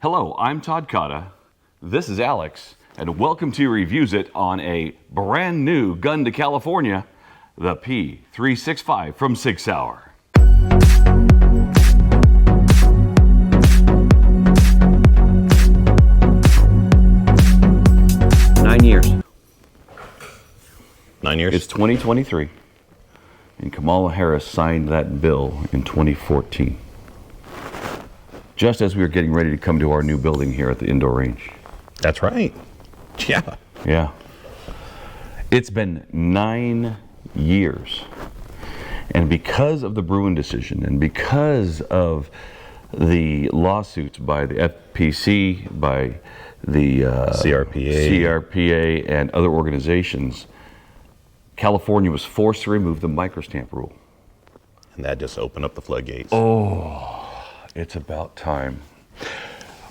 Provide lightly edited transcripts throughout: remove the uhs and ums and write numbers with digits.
Hello, I'm Todd Cotta. This is Alex, and welcome to Reviews It on a brand new gun to California, the P365 from Sig Sauer. Years. 9 years? It's 2023, and Kamala Harris signed that bill in 2014, just as we were getting ready to come to our new building here at the indoor range. That's right. Yeah. Yeah. It's been 9 years, and because of the Bruin decision, and because of the lawsuits by the FPC, by the CRPA and other organizations, California was forced to remove the microstamp rule. And that just opened up the floodgates. Oh, it's about time.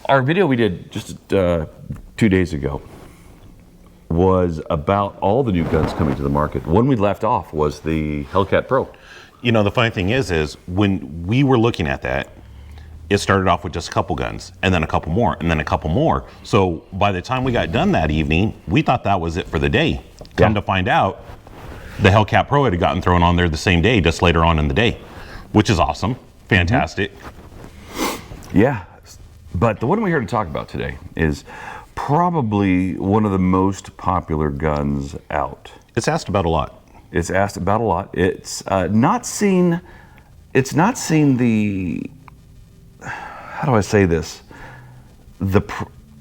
Our video we did just 2 days ago was about all the new guns coming to the market. When we left off was the Hellcat Pro. You know, the funny thing is when we were looking at that, it started off with just a couple guns, and then a couple more, and then a couple more. So by the time we got done that evening, we thought that was it for the day. Come to find out, the Hellcat Pro had gotten thrown on there the same day, just later on in the day, which is awesome, fantastic. Yeah, but the one we're here to talk about today is probably one of the most popular guns out. It's asked about a lot. It's asked about a lot. It's not seen. It's not seen the. How do I say this? The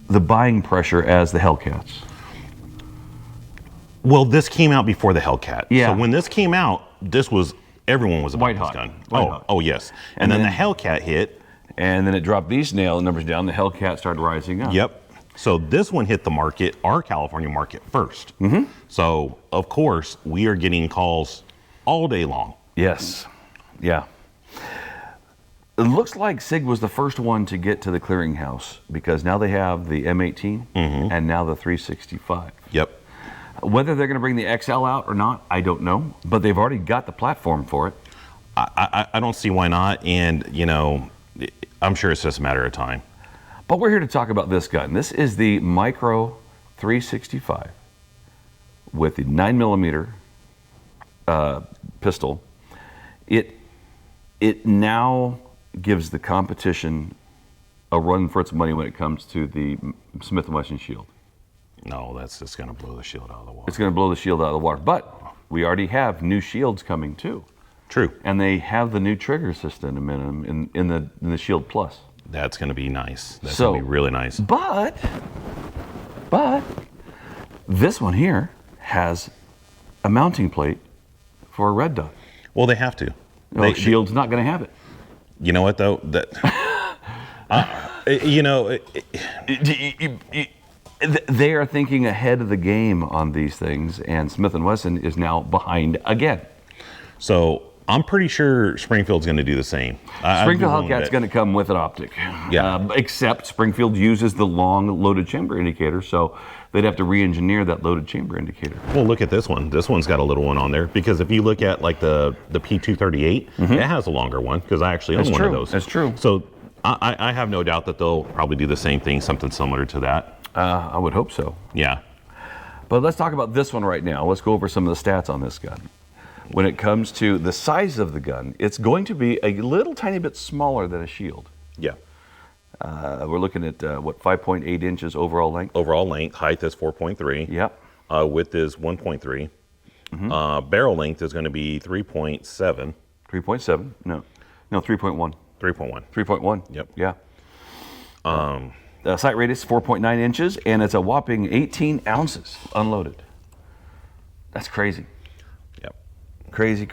buying pressure as the Hellcats. Well, this came out before the Hellcat. Yeah. So when this came out, everyone was about White this hot. gun. White hot. Oh yes. And then the Hellcat hit. And then it dropped these nail numbers down. The Hellcat started rising up. Yep. So this one hit the market, our California market first. Mm-hmm. So of course we are getting calls all day long. Yes. Yeah. It looks like Sig was the first one to get to the clearinghouse because now they have the M18 and now the 365. Yep. Whether they're going to bring the XL out or not, I don't know. But they've already got the platform for it. I don't see why not. And, you know, I'm sure it's just a matter of time. But we're here to talk about this gun. This is the Micro 365 with the 9mm pistol. It now gives the competition a run for its money when it comes to the Smith & Wesson shield. No, that's just going to blow the shield out of the water. It's going to blow the shield out of the water. But we already have new shields coming too. True. And they have the new trigger system in the Shield Plus. That's going to be nice. That's going to be really nice. But this one here has a mounting plate for a red dot. Well, they have to. Shield's not going to have it. You know what though? That you know. They are thinking ahead of the game on these things, and Smith & Wesson is now behind again. So I'm pretty sure Springfield's going to do the same. Springfield Hellcat's going to come with an optic. Yeah. Except Springfield uses the long loaded chamber indicator, so they'd have to re-engineer that loaded chamber indicator. Well, look at this one. This one's got a little one on there because if you look at like the P238, it has a longer one because I actually own one of those. That's true. So I have no doubt that they'll probably do the same thing, something similar to that. I would hope so. Yeah. But let's talk about this one right now. Let's go over some of the stats on this gun. When it comes to the size of the gun, it's going to be a little tiny bit smaller than a shield. Yeah. We're looking at, 5.8 inches overall length? Overall length, height is 4.3. Yep. Width is 1.3. Barrel length is going to be 3.7. 3.7? No, 3.1. 3.1. 3.1. Yep. Yeah. Sight radius 4.9 inches, and it's a whopping 18 ounces unloaded. That's crazy. Yep. Crazy.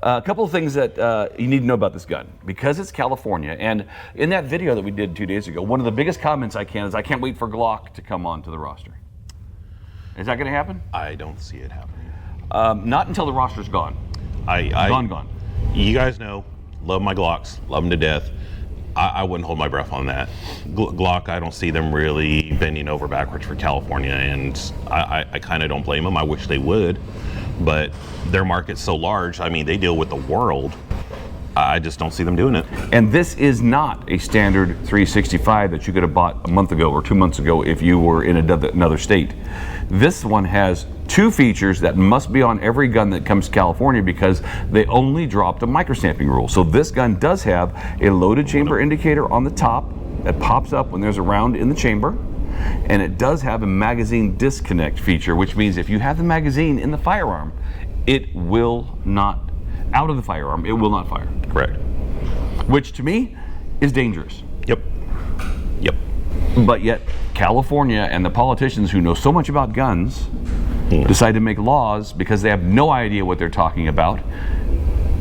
A couple of things that you need to know about this gun. Because it's California, and in that video that we did 2 days ago, one of the biggest comments I can't wait for Glock to come onto the roster. Is that going to happen? I don't see it happening. Not until the roster's gone. Gone. You guys know, love my Glocks, love them to death. I wouldn't hold my breath on that. Glock, I don't see them really bending over backwards for California, and I kind of don't blame them. I wish they would, but their market's so large. I mean, they deal with the world. I just don't see them doing it. And this is not a standard 365 that you could have bought a month ago or 2 months ago if you were in another state. This one has 2 features that must be on every gun that comes to California because they only dropped a microstamping rule. So this gun does have a loaded chamber indicator on the top that pops up when there's a round in the chamber. And it does have a magazine disconnect feature, which means if you have the magazine in the firearm, it will not, out of the firearm, it will not fire. Correct. Which to me is dangerous. Yep. Yep. But yet California and the politicians who know so much about guns decide to make laws because they have no idea what they're talking about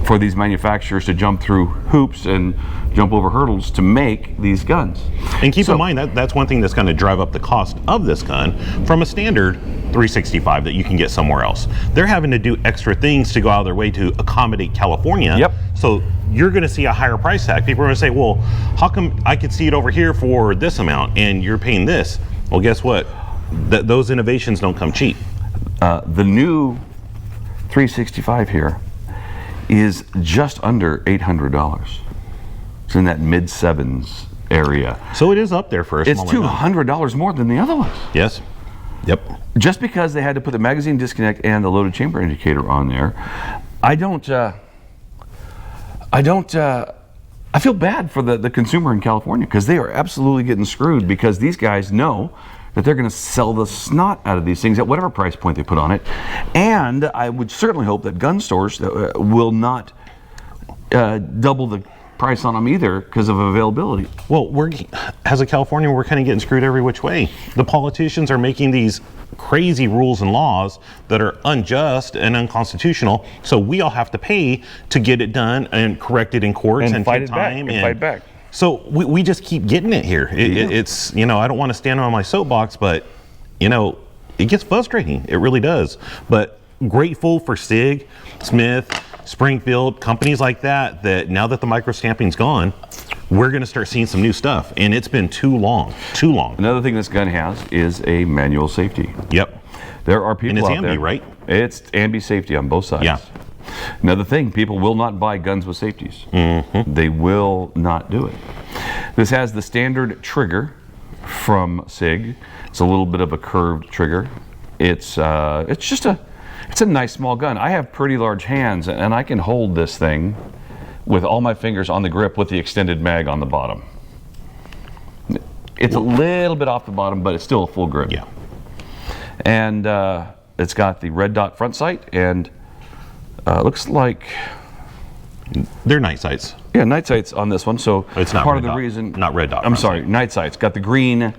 for these manufacturers to jump through hoops and jump over hurdles to make these guns. And keep in mind that that's one thing that's going to drive up the cost of this gun from a standard 365 that you can get somewhere else. They're having to do extra things to go out of their way to accommodate California. Yep. So you're going to see a higher price tag. People are going to say, well, how come I could see it over here for this amount and you're paying this? Well, guess what? Those innovations don't come cheap. The new 365 here is just under $800. It's in that mid-7s area. So it is up there for a It's smaller gun. $200 more than the other ones. Yes. Yep. Just because they had to put the magazine disconnect and the loaded chamber indicator on there, I feel bad for the consumer in California because they are absolutely getting screwed because these guys know that they're going to sell the snot out of these things at whatever price point they put on it. And I would certainly hope that gun stores will not double the price on them either because of availability. Well, as a Californian, we're kind of getting screwed every which way. The politicians are making these crazy rules and laws that are unjust and unconstitutional, so we all have to pay to get it done and correct it in courts and fight take it back time and fight back. So we just keep getting it here. It's, I don't want to stand on my soapbox, but it gets frustrating. It really does. But grateful for Sig, Smith, Springfield, companies like that now that the micro stamping's gone, we're going to start seeing some new stuff. And it's been too long. Another thing this gun has is a manual safety. Yep. There are people and it's out there. ambi, right? It's ambi safety on both sides. Yeah. Another thing, people will not buy guns with safeties. Mm-hmm. They will not do it. This has the standard trigger from Sig. It's a little bit of a curved trigger. It's a nice small gun. I have pretty large hands and I can hold this thing with all my fingers on the grip with the extended mag on the bottom. It's a little bit off the bottom, but it's still a full grip. Yeah. And it's got the red dot front sight and looks like they're night sights. Yeah, night sights on this one. So it's not part of the dot, reason. Not red dot. I'm sorry, night sights. Got the green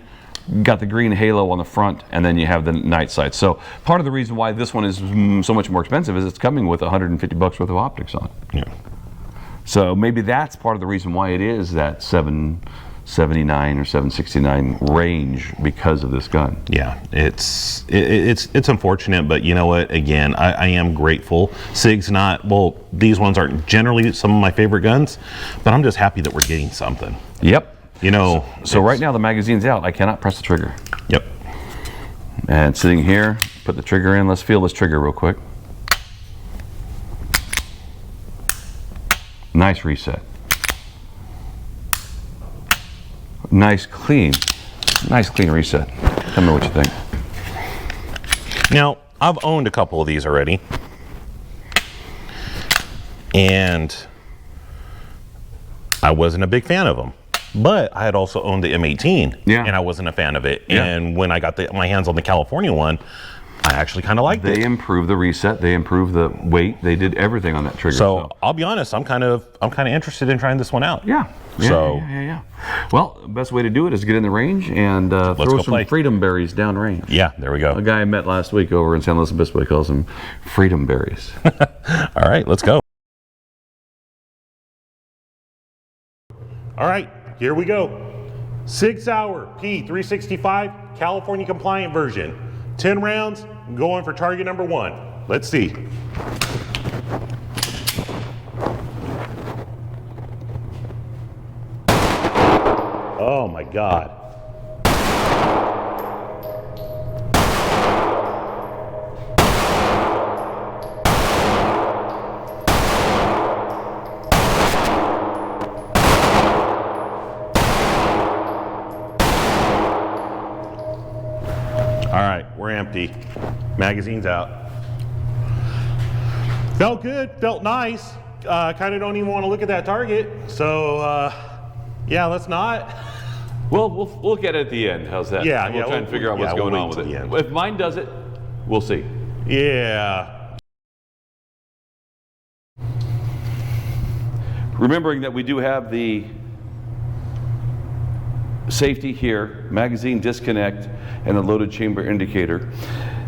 halo on the front, and then you have the night sights. So part of the reason why this one is so much more expensive is it's coming with $150 worth of optics on it. Yeah. So maybe that's part of the reason why it is that $779 or $769 range because of this gun. Yeah, it's unfortunate, but you know what? Again, I am grateful. Sig's not, well, these ones aren't generally some of my favorite guns, but I'm just happy that we're getting something. Yep. So right now the magazine's out. I cannot press the trigger. Yep. And sitting here, put the trigger in. Let's feel this trigger real quick. Nice reset. Nice clean reset. Tell me what you think. Now, I've owned a couple of these already, and I wasn't a big fan of them. But I had also owned the M18, and I wasn't a fan of it. Yeah. And when I got my hands on the California one, I actually kind of liked it. They improved the reset. They improved the weight. They did everything on that trigger. So I'll be honest, I'm kind of interested in trying this one out. Yeah. Well, the best way to do it is get in the range and throw some freedom berries down range. Yeah, there we go. A guy I met last week over in San Luis Obispo, he calls them freedom berries. All right, let's go. All right, here we go. Sig Sauer P365 California compliant version. 10 rounds, going for target number 1. Let's see. Oh my God. All right, we're empty. Magazine's out. Felt good, felt nice. Kind of don't even want to look at that target. So, yeah, let's not. Well, we'll look at it at the end. How's that? Yeah, We'll try and figure out what's going on with it. If mine does it, we'll see. Yeah. Remembering that we do have the safety here, magazine disconnect, and a loaded chamber indicator.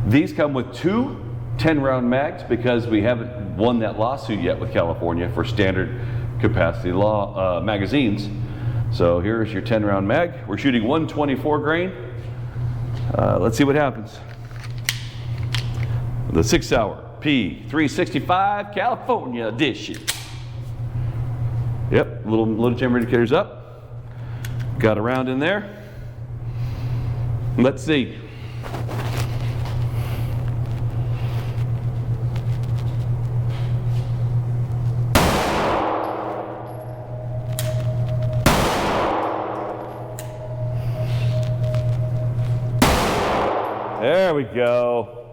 These come with two 10-round mags because we haven't won that lawsuit yet with California for standard capacity magazines. So here's your 10-round mag. We're shooting 124 grain. Let's see what happens. The Sig Sauer P365 California edition. Yep, little loaded chamber indicators up. Got a round in there. Let's see. There we go.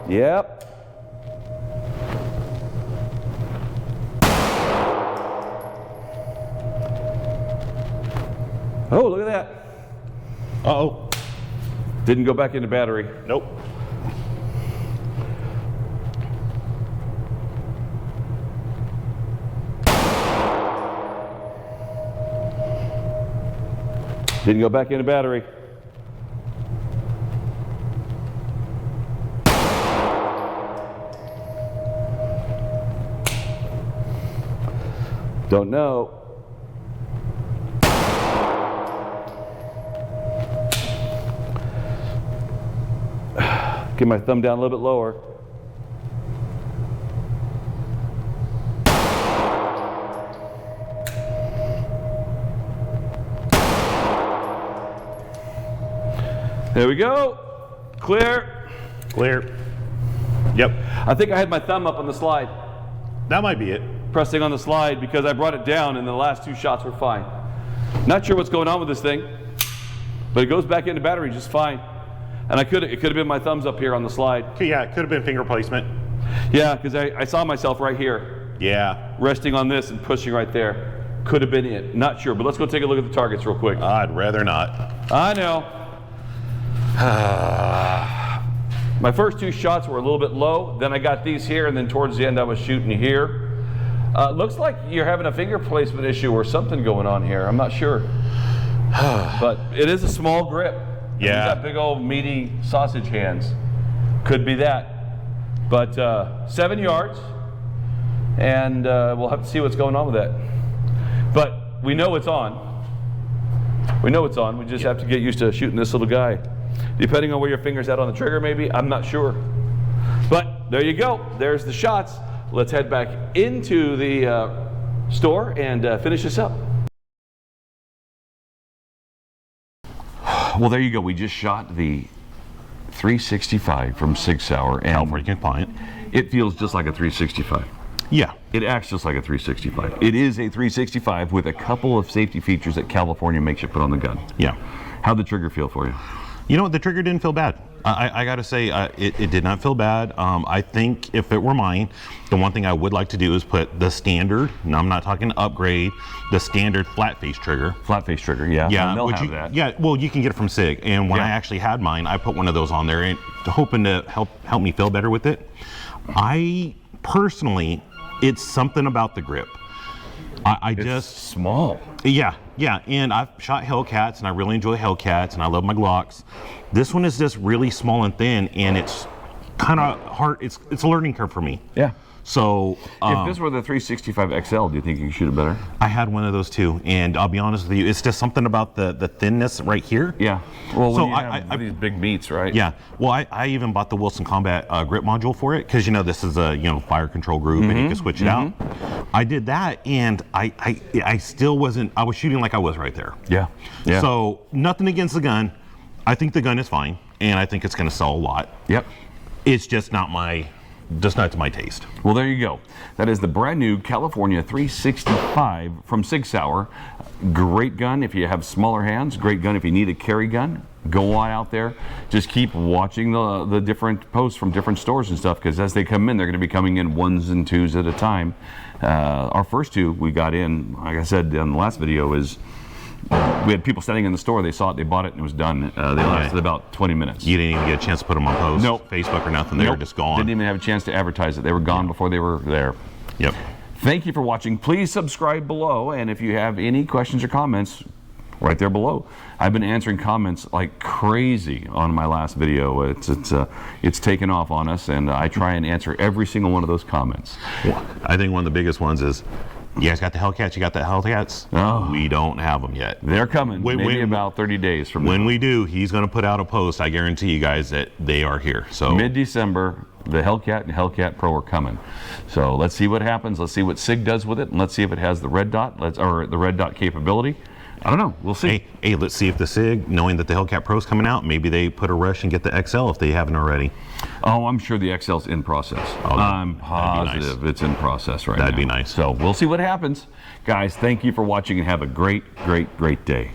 Yep. Oh, look at that. Uh-oh. Didn't go back into battery. Nope. Didn't go back into battery. Don't know. Get my thumb down a little bit lower. There we go. Clear. Clear. Yep. I think I had my thumb up on the slide. That might be it. Pressing on the slide because I brought it down and the last two shots were fine. Not sure what's going on with this thing, but it goes back into battery just fine. And it could have been my thumbs up here on the slide. Yeah, it could have been finger placement. Yeah, because I saw myself right here. Yeah. Resting on this and pushing right there. Could have been it. Not sure, but let's go take a look at the targets real quick. I'd rather not. I know. My first two shots were a little bit low. Then I got these here, and then towards the end I was shooting here. Looks like you're having a finger placement issue or something going on here. I'm not sure. But it is a small grip. Yeah. You've got big old meaty sausage hands. Could be that. But 7 yards, and we'll have to see what's going on with that. But we know it's on. We know it's on. We just have to get used to shooting this little guy. Depending on where your finger's at on the trigger, maybe. I'm not sure. But there you go. There's the shots. Let's head back into the store and finish this up. Well, there you go. We just shot the 365 from Sig Sauer, and California compliant. It feels just like a 365. Yeah. It acts just like a 365. It is a 365 with a couple of safety features that California makes you put on the gun. Yeah. How'd the trigger feel for you? You know what? The trigger didn't feel bad. I got to say, it did not feel bad. I think if it were mine, the one thing I would like to do is put the standard, no, I'm not talking upgrade, the standard flat face trigger. Flat face trigger, yeah. Yeah, and they'll have that. Yeah, well, you can get it from Sig. And when Yeah. I actually had mine, I put one of those on there and hoping to help me feel better with it. I personally, it's something about the grip. I It's just small. Yeah, and I've shot Hellcats and I really enjoy Hellcats and I love my Glocks. This one is just really small and thin, and it's kind of hard. It's a learning curve for me. Yeah. So If this were the 365 XL, do you think you could shoot it better? I had one of those too, and I'll be honest with you, it's just something about the thinness right here. Yeah. Well, So when you have these big meats, right? Yeah. Well, I even bought the Wilson Combat grip module for it because this is a fire control group and you can switch it out. I did that, and I still wasn't. I was shooting like I was right there. Yeah. Yeah. So nothing against the gun. I think the gun is fine, and I think it's going to sell a lot. Yep. It's just not my just not to my taste. Well, there you go. That is the brand new California 365 from Sig Sauer. Great gun if you have smaller hands. Great gun if you need a carry gun. Go on out there. Just keep watching the different posts from different stores and stuff, because as they come in, they're going to be coming in 1s and 2s at a time. Our first 2 we got in, like I said in the last video, is we had people standing in the store. They saw it, they bought it, and it was done. They lasted about 20 minutes. You didn't even get a chance to put them on post, Nope. Facebook or nothing. They were just gone. Didn't even have a chance to advertise it. They were gone before they were there. Yep. Thank you for watching. Please subscribe below, and if you have any questions or comments, right there below. I've been answering comments like crazy on my last video. It's taken off on us, and I try and answer every single one of those comments. I think one of the biggest ones is, you guys got the Hellcats? You got the Hellcats? Oh. We don't have them yet. They're coming. Maybe about 30 days from now. When we do, he's going to put out a post. I guarantee you guys that they are here. So mid-December, the Hellcat and Hellcat Pro are coming. So let's see what happens. Let's see what Sig does with it, and let's see if it has the red dot, or the red dot capability. I don't know. We'll see. Hey, let's see if the Sig, knowing that the Hellcat Pro's coming out, maybe they put a rush and get the XL if they haven't already. Oh, I'm sure the XL's in process. Oh, I'm positive it's in process right now. That'd be nice. So we'll see what happens. Guys, thank you for watching, and have a great, great, great day.